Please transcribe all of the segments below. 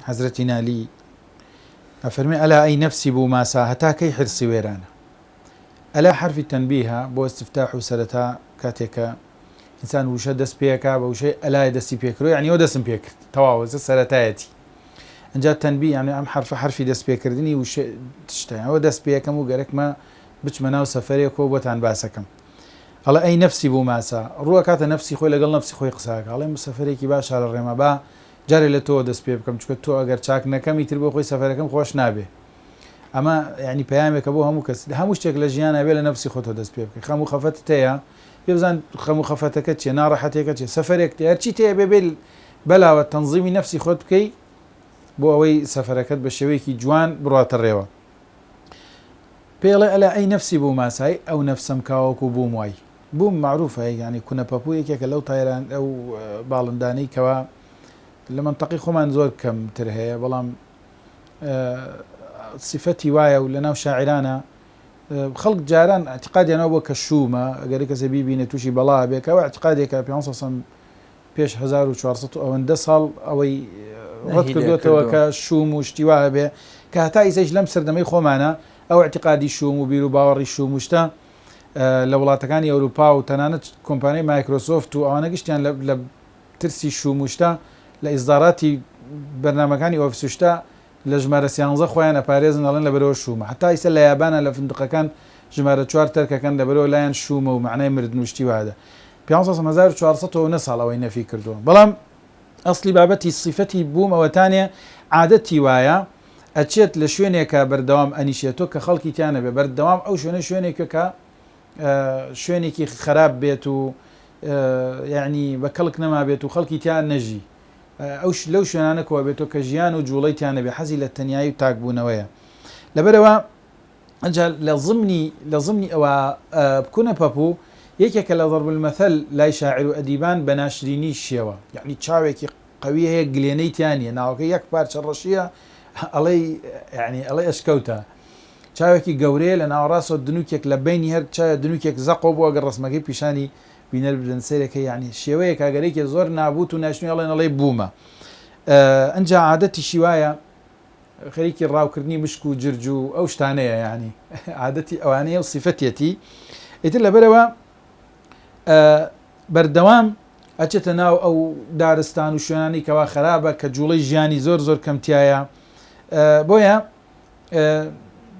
حەزرەتی نالی ئەفەرمێ ئەلا ئەی نەفسی بوو ماسا هەتا کەی حرسی وێرانە. ئەلا حرفی تەنبیهە بۆ استفتاح و سەرەتا کاتێکە ئینسان وشە دەست پێەکە بە وشەی ئەلای دەستی پێکرۆ یعنی ئەو دەستم پێکرد تەواوە سەرەتایەتی. ئەنجا تەنبیه یعنی ئەم حرفی دەست پێکردنی وشە تشتە ئەوە دەست پێەکەم و گەرەکمە بچمە ناو سەفەرێکەوە بۆتان باسەکەم. هەڵە ئەی نەفسی بوو ماسا ڕووە کاتە نەفسی خۆی لەگەڵ نەفسی خۆی قساکە هەڵێ سەفەرێکی باشە لە ڕێمە با جارێ لە تۆ دەست پێ بکەم چکە تۆ ئەگەر چاک نەکەمی تر بۆ خۆی سەفەرەکەم خۆش نابێ. ئەمە یعنی پەیامێکە بۆ هەموو کەس هەموو شتێک لە ژیانە بێ لە نەفسی خۆتۆ دەست پێ بکەی. خەم و خەفەت تەیە پێ بزان خەم و خەفەتەکە چیە ناڕەحەتێکە چێ سەفەرێک تێ هەرچی تەیە بێ بەلاوە تەنزیمی نەفسی خۆت بکەی بۆ ئەوەی سەفەرەکەت بە شێوەیەکی جوان بڕاتە ڕێوە. پێڵێ ئەلا ئەی نەفسی بوو ماسای ئەو نەفسم کاوەکو بووم وای بووم معروفە یعنی کونە پەپوویەکێکە لەو تایران ئەو باڵندانەی کەوا لە منتەقی خۆمان زۆر کەمتر هەیە بەڵام صفەتی وایە و لە ناو شاعرانە خەڵک جاران اعتقادیانەوە بۆ کە شومە ئەگەری کەسە بیبینێ تووشی بەڵا بێکەوە اعتقادێکە پێش 1400 ئەوەندە ساڵ ئەوەی ڕەت کردوێتەوە کە شوم و شتی وایە بێ کە هەتا ئیسەش لەم سەردەمەی خۆمانە ئەو اعتقادی شوم و بیر و باوەڕی شوم و شتە لە وڵاتەکانی ئەوروپا و تەنانەت کۆمپانیای مایکرۆسۆفت و ئەوانە گشتیان لە ترسی شوم و شتە لە ئیزداراتی بەرنامەکانی ئۆفیسشتا لە ژمارە 13 خۆیان ئەپارێزن ئەڵێن لەبەرەوە شومە هەتا ئیسە لە یابانە لە فندقەکان ژمارە 4 تەرکەکەن لەبەرەوە لایەن شومە و معنای مردن و شتی وادە 1400 ساڵ ئەوەی نەفی کردووە. بەڵام ئەسلی بابەتی صفەتی بووم ئەوەتانێ عادەتی وایە ئەچێت لە شوێنێکە بەردەوام ئەنیشێتۆ کە خەڵکی تیانە بێ بەردەوام ئەو شوێنێکە کە شوێنێکی خراپ بێت و یعنی بە کەڵک نەما بێت و خەڵکی تیان نەژی ئەو لەو شوێنانەکەوە بێتەوە کە ژیان و جوڵەی تیانە بێ حەزی لە تەنیایی و تاکبوونەوەیە. لەبەرەوە ئەجا لە ضمنی ئەوە بکوونە پەپوو یەکێکە لە ضرب المەثل لای شاعر و ئەدیبان بە ناشرینی شێوە یعنی چاوێکی قوی هەیە گلێنەی تیانە ناوەکە یەک پارچە ڕەشیە ئەڵێ ئەشکەوتە چاوێکی گەورەیە لە ناوەڕاستە دنوکێک لە بینی هەر چای دنوکێک زەقۆ بووە ئەگەر ڕسمەکەی پیشانی بینەر بدەن سەرەکە یعنی شێوەیە کاگەرێکی زۆر نابوت و ناشنی ئەڵێ بوومە. ئەنجا عادەتی شیوایە خەریکی ڕاوکردنی مشک و جرج و ئەو شتانەیە یعنی عادەتی ئەوانەیە و صفەتێتی ئیتر لەبەرەوە بەردەوام ئەچێتە ناو ئەو دارستان و شوێنانی کەوا خراپە کە جوڵەی ژیانی زۆر کەمتیایە بۆیە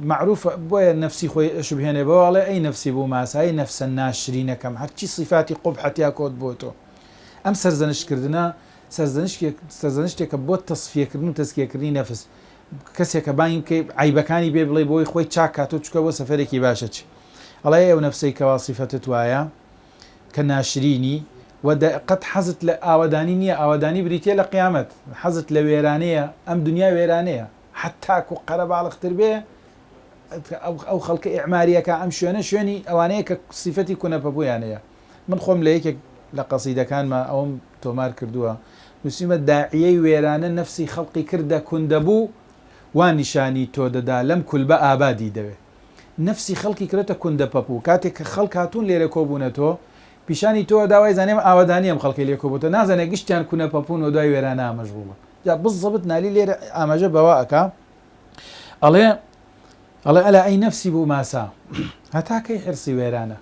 معروف بۆیە نفسی خۆی شبهێنێ بەواڵێ ئەی نفسی بوو ماسایی نەفسە ناشرینەکەم هەرچی صفاتی قوبحەتیا کۆت بۆ تۆ. ئەم سەرزەنشکردنە سەرزەنشتێکە بۆ تەصفیەکردن و تەزکیەکردنی نەفس کەسێکە بایم کە عیبەکانی بێ بڵێ بۆی خۆی چاک کاتۆ چکە بۆ سەفەرێکی باشە چی ئەڵێ ئەو نەفسەی کەوا صفەتت وایە کە ناشرینی و قەت حەزت لە ئاوەدانی نییە ئاوەدانی بریتە لە قیامەت حەزت لە وێرانەیە ئەم دنیا وێرانەیە حتاک و قەرە باڵختر بێ ئەو خەڵکە ئیعماریەکە ئەم شوێنی ئەوانەیە کە صفەتی کونەپەبوویانەیە. من خۆم لە یەکێک لە قەسیدەکانمە ئەوم تۆمار کردووە نووسیمە داعیەی وێرانە نەفسی خەڵقی کردە کوندەبوو وان نیشانی تۆ دەدا لەم کولبە ئابادی دەوێت نەفسی خەڵکی کرێتە کوندەپەپوو کاتێک کە خەڵک هاتوون لێرە کۆبوونەتەوە پیشانی تۆ داوای زانێم ئاوەدانی ئەم خەڵکی لێ کۆبووتە نازانێ گشتیان کوونەپەپوون و دوای وێرانە ئامەژبووە جا بزەبت نالی لێرە ئاماژە بەوە ئەکا ئەڵێ ئەلا ئەی نەفسی بوو ماسا هەتاکەی حرسی وێرانە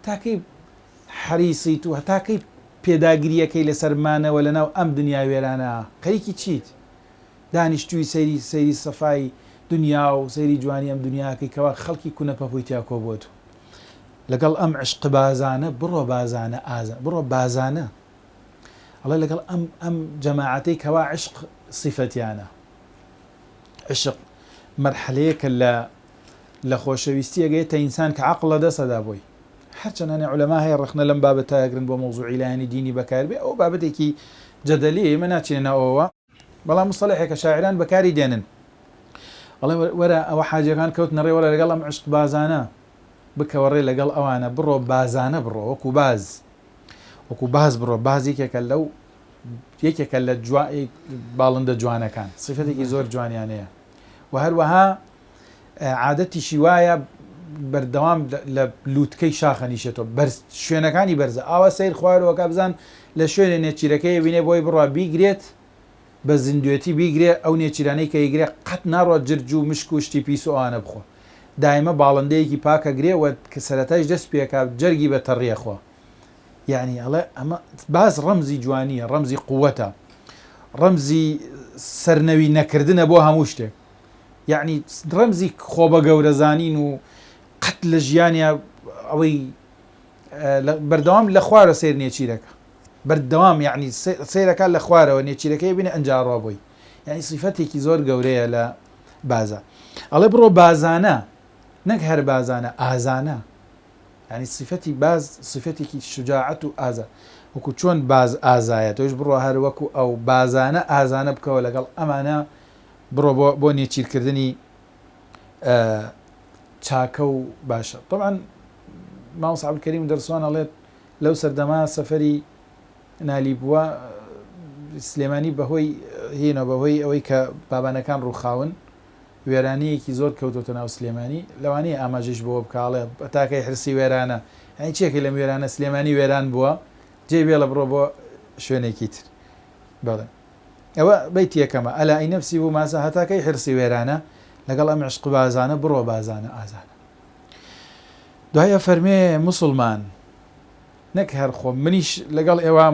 تاکەی حریسیت و هەتاکەی پێداگریەکەی لەسەرمانەوە لە ناو ئەم دنیا وێرانە خەریکی چیت دانیشتووی سەیری سەفای دنیا و سەیری جوانی ئەم دنیاکەی کەوا خەڵکی کوونەپەپووی تیا کۆبووە لەگەڵ ئەم عشق بازانە بڕۆ بازانە بڕۆ بازانە ئەڵێ لەگەڵ ئەم جەماعەتەی کەوا عشق صفەتیانە عشق مەرحەلەیەکە لە خۆشەویستی ئەگەیتە ئینسان کە عەقڵە دەسەدا بۆی هەرچەندانە عولەما هەیە ڕخنە لەم بابەتە ئەگرن بۆ مەوزوعی لایەنی دینی بەکاربێ ئەو بابەتێکی جەدەلی ئێمە ناچێنەوەەوە بەڵام مستەلەحێکە شاعران بەکاری دێنن ئەڵێ وەرە ئەوە حاجەکان کەوتنە ڕێ وەرە لەگەڵ ئەم عشق بازانە بکەوە ڕێ لەگەڵ ئەوانە بڕۆ بازانە بڕۆ وەکو باز بڕۆ باز یەکێکە لە باڵندە جوانەکان صفەتێکی زۆر جوانیانەیە و هەروەها عادەتیشی وایە بەردەوام لە لووتکەی شاخەنیشێتەوە شوێنەکانی بەرزە ئاوە سیر خوارەوەکە بزان لە شوێنێ نێچیرەکەی بینێ بۆی بڕوا بیگرێت بە زیندوێتی بیگرێ ئەو نێچیرانەی کە یگرێ قەت ناڕۆ جرج و مشک و شتی پیس و ئەوانە بخۆ دایمە باڵندەیەکی پاکە گرێەوە کە سەرەتایش دەست پێکا جەرگی بە تەڕیەخوا یعنی ئەڵێ ئەمە باز ڕەمزی جوانیە ڕەمزی قووەتە ڕەمزی سەرنەوی نەکردنە بۆ هەموو شتێک یعنی ڕەمزی خۆ بە گەورەزانین و قەت لە ژیانیا ئەوەی بەردەوام لە خوارە سیر نێچیرەکە بەردەوام یعنی سیرەکە لە خوارەوە نێچیرەکەی بینە ئەنجاڕۆ بووی یعنی سیفەتێکی زۆر گەورەیە لە بازە ئەڵێ بڕۆ بازانە نەک هەر بازانە ئازانە یعنی صفەتی باز صفەتێکی شجاعەت و ئازا وەکو چۆن باز ئازایە تۆش بڕۆ هەر وەکو ئەو بازانە ئازانە بکەوە لەگەڵ ئەمانە بڕۆ بۆ نێچیرکردنی چاکە و باشە طبعا مامۆستا عەبدولکەریم دەرسوان ئەڵێت لەو سەردەما سەفەری نالی بووە سلێمانی بەهۆی هێنە بەهۆی ئەوەی کە بابانەکان ڕووخاون وێرانەیەکی زۆر کەوتۆتە ناو سلێمانی لەوانەیە ئاماژەش بۆ بکاڵێ تاکەی حرسی وێرانە ئەنی چێکی لەم وێرانە سلێمانی وێران بووە جێ بێڵە بڕۆ بۆ شوێنێکی تر بەڵێ ئەوە بەیتی یەکەمە ئەلا ئەی نەفسی بوو ماسە هەتاکەی حرسی وێرانە لەگەڵ ئەم عشق بازانە بڕۆ بازانە ئازانە دوایە فەرمێ موسڵمان نەک هەر خۆ منیش لەگەڵ ئێوە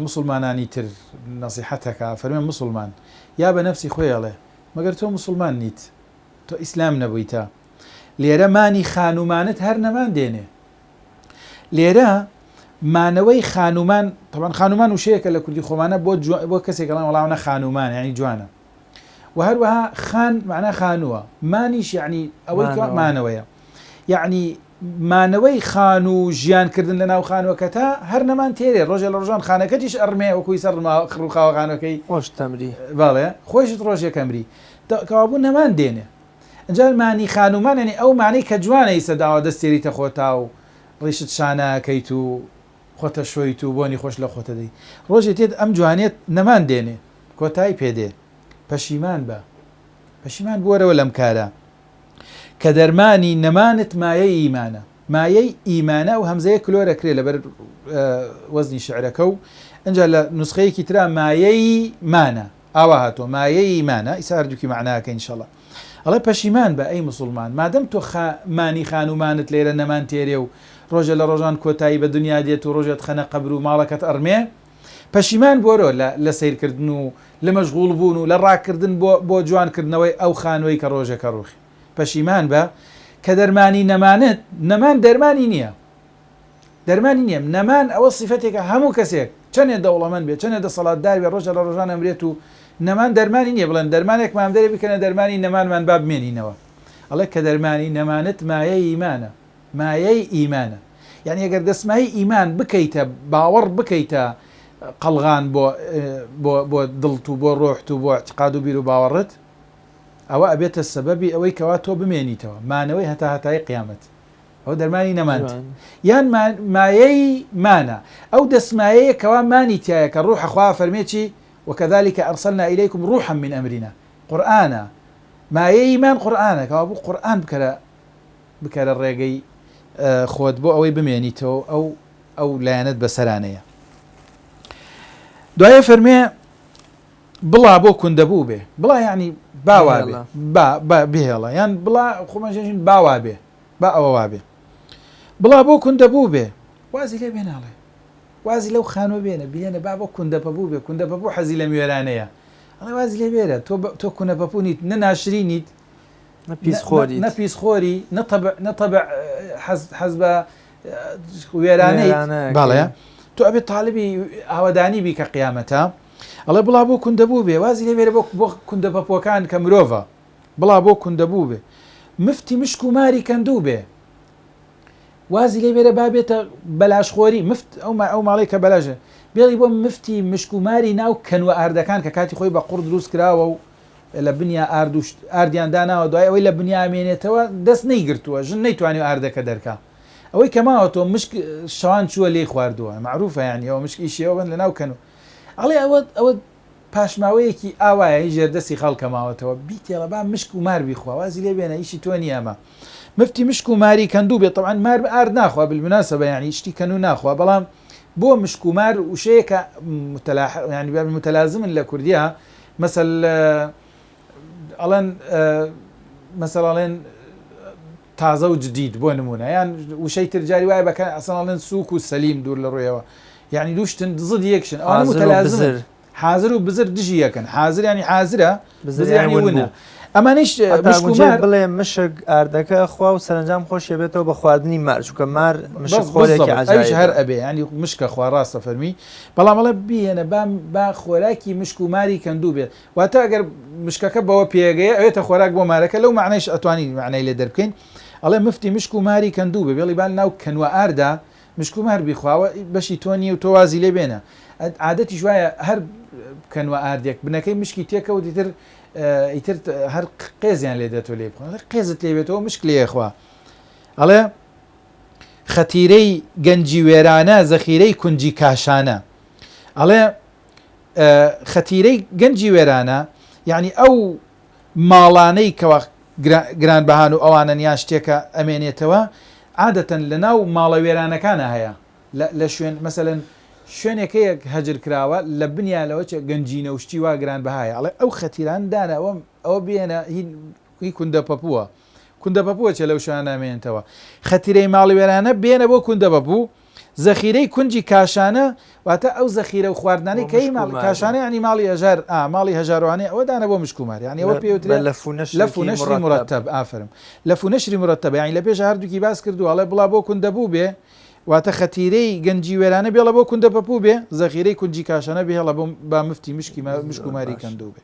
مسلمانانی تر نەسیحەتەکە فەرمێ موسڵمان یا بە نەفسی خۆیڵێ مەگەر تۆ موسڵمان نیت تۆ ئیسلام نەبوویتە لێرە مانی خانومانت هەر نەمان دێنێ لێرە مانەوەی خانومان طبعا خانومان وشەیەکە لە کوردی خۆمانە بۆ کەسێک گەڵام وەڵاوانە خانومان یعنی جوانە و هەروەها خان معنە خانووە مانیش یعنی ئەوەی مانەوەیە یعنی مانەوەی خان و ژیانکردن لە ناو خانوەکەتا هەر نەمان تێرێ ڕۆژە لە ڕۆژان خانەکەتیش ئەڕمێ وەکوی سەر خڕوخاوەخانەکەی خۆش تەمری باڵێ خۆشت ڕۆژێکەمری کەوابوو نەمان دێنێ ئەجا مانی خانومان یعنی ئەو مانەی کە جوانەی سەداوە دەستێریتە خۆتا و ڕیشت شانەکەیت و خۆتە شۆیت و بۆنی خۆش لە خۆتە دەی ڕۆژێ تێت ئەم جوانێت نەمان دێنێ کۆتایی پێدێ پەشیمان بە پەشیمان بوەرەوە لەم کارە کە دەرمانی نەمانت مایەی ئیمانە مایەی ئیمانە و هەمزەیە کلۆرەکرێ لەبەر وەزنی شعرەکە و ئەنجا لە نوسخەیەکی ترا مایەی مانە ئاوا هاتۆ مایەی ئیمانە ئیسا هەردووکی معناکە ئینشەڵڵا ئەڵێ پەشیمان بە ئەی موسڵمان مادەم تۆ مانی خانومانت لێرە نەمان تێرێ و ڕۆژە لە ڕۆژان کۆتایی بە دنیا دێت و ڕۆژێت خەنە قەبر و ماڵەکەت ئەڕمێ پەشیمان بۆرۆ لە سیرکردن و لە مەشغوڵ بوون و لە ڕاکردن بۆ جوانکردنەوەی ئەو خانوەی کە ڕۆژەکە ڕوخی پەشیمان بە کە دەرمانی نەمانت نەمان دەرمانی نییە دەرمانی نییە نەمان ئەوە صفەتێکە هەموو کەسێک چەندێ دەوڵەمەند بێت چەندێ دەسەڵاتدار بێ ڕۆژە لە ڕۆژان ئەمرێت و نەمان دەرمانی نییە بڵێن دەرمانێک مامدەرێ بکەنە دەرمانی نەمانمان با بمێنینەوە ئەڵێ کە دەرمانی نەمانت مایەی ئیمانە مایەی ئیمانە یعنی ئەگەر دەسمایی ئیمان بکەیتە باوەڕ بکەیتە قەڵغان بۆ دڵت و بۆ ڕۆحت و بۆ اعتقاد و بیر و باوەڕت ئەوە ئەبێتە سەبەبی ئەوەی کەوا تۆ بمێنیتەوە مانەوەی هەتای قیامەت ئەو دەرمانی نەمانت یان مایەی مانە ئەو دەسمایەیە کەوا مانی تایە کە ڕوحە خوا فەرمێکی وكذلك أرسلنا إليكم روحا من أمرنا قرآنا ما إيمان قرآنك أبو قرآن بكرة الرجي خود بو أو بميانيتو أو لاند بسرانية دعاء فرمي بلا بو كندبو به بلا يعني باوابه به الله يعني بلا خمسين باوابه باوابه بلا بو كندبو به وازي لي بين الله وازی لەو خانوە بێنە بابە کوندەپەبوو بێ کوندەپەبوو حەزی لە میێرانەیە ئەڵێ وازی لێ بێرە تۆ کوونەپەپوو نیت نەناشری نیت نەپیسخۆری نەتەبع حەز بە وێرانەیت باڵێ تۆ ئەبێت تاالبی ئاوەدانی بی کە قیامەتە ئەڵێ بڵا بۆ کوندەبوو بێ وازی لێ بێرە بۆ کوندەپەپوەکان کە مرۆڤە بڵا بۆ کوندەبوو بێ مفتی مشک و ماری کەندوو بێ وازی لێ بێرە بابێتە بەلاشخۆری مفت ئەو ماڵی کە بەلاژە بێڵی بۆ مفتی مشکوماری ناو کەنوە ئاردەکان کە کاتی خۆی بە قوڕ دروست کراوە و لە بنیا ئاردیان داناوە دوای ئەوەی لە بنیا مێنێتەوە دەست نەیگرتووە ژن نەیتوانێت ئاردەکە دەرکا ئەوەی کەماوە تۆ مشک شەوان چووە لێی خواردووە معروفە یانی ئەوە مشکی شێوە بن لە ناو کەنوە ئەڵێ ئەوە پاشماوەیەکی ئاوایە هی ژێردەستی خەڵکەماوەتەوە بیتێڵە با مشک و مار بیخوا وازی لێ بێنە ئیشی تۆ نیە ئەمە مفتی مشک و ماری کەندوو بێت طبعا مار ئارد ناخوا بالمناسبە یعنی شتی کەنوو ناخوا بەڵام بۆ مشک و مار وشەیەکە يعني متلازمن لە کوردیە مثل ئەڵێن مەسەڵێن تازە و جدید بۆ نمونە یان وشەی ترجاری وایە بەکە ئەسڵێن سووک و سەلیم دوور لە ڕوویەوە یعنی دوشتن زد یەکشن ئەوانە متەلازمن حازر و بزر دژی یەکەن حازر ینی حازرە بزر ونە ئەمانیش مشکومار بڵێ مشک ئاردەکە خوا و سەرنجام خۆشیە بێتەوە بە خواردنی مار چونکە مار مشک خۆرێکی عەجایب هەر ئەبێ ینی مشکە خوا ڕاستە فەرمی بەڵام ئەڵێ بێنە با خۆراکی مشک و ماری کەندوو بێت واتە ئەگەر مشکەکە بەوە پێگەیە ئەوێتە خۆراک بۆ مارەکە لەو معنەیش ئەتوانی معنەی لێ دەربکەین ئەڵێ مفتی مشک و ماری کەندوو بێ بێڵی بان ناو کەنوە ئاردا مشک و مار بیخواوە بەشی تۆنی و تۆوازی لێ بێنە عادەتی وایە هەر کەنوە ئاردێک بنەکەی مشکی تێکەوە دیتر ئیتر هەر قێزیان لێ دێتەوە لێ بخۆن قێزت لێ بێتەوە مشک لێخوا ئەڵێ خەتیرەی گەنجی وێرانە زەخیرەی کونجی کاشانە ئەڵێ خەتیرەی گەنجی وێرانە یعنی ئەو ماڵانەی کەوە گرانبەهان و ئەوانە یان شتێکە ئەمێنێتەوە عادەتەن لە ناو ماڵە وێرانەکانە هەیە لە شوێن مەسەلەن شوێنێکەیەک هەجر کراوە لە بنیالەوە گەنجینە وشتی وا گرانبەهایە ئەڵێ ئەو خەتیران دانە ئەوە بێنە هی کوندە پەپووە کوندە پەپووە چێ لەو شوێنە نامێنێتەوە خەتیرەی ماڵی وێرانە بێنە بۆ کوندە پەپوو زەخیرەی کونجی کاشانە واتە ئەو زەخیرە و خواردنانی کەی کاشانە ینی ماڵی هەژار ماڵی هەژاروانێ ئەوە دانە بۆ مشکومار یعنی ئەوە پێوترێت لە فونەشری مرتب ئافرم لە فونەشری مرتب یعنی لە پێش هەردووکی باس کردو ئەڵێ بڵا بۆ کوندە بوو بێ واتە خەتیرەی گەنجی وێرانە بێڵە بۆ کوندە پەپوو بێ زەخیرەی کونجی کاشانە بێڵە بۆ با مفتی مشکی مشکوماری کەندوو بێ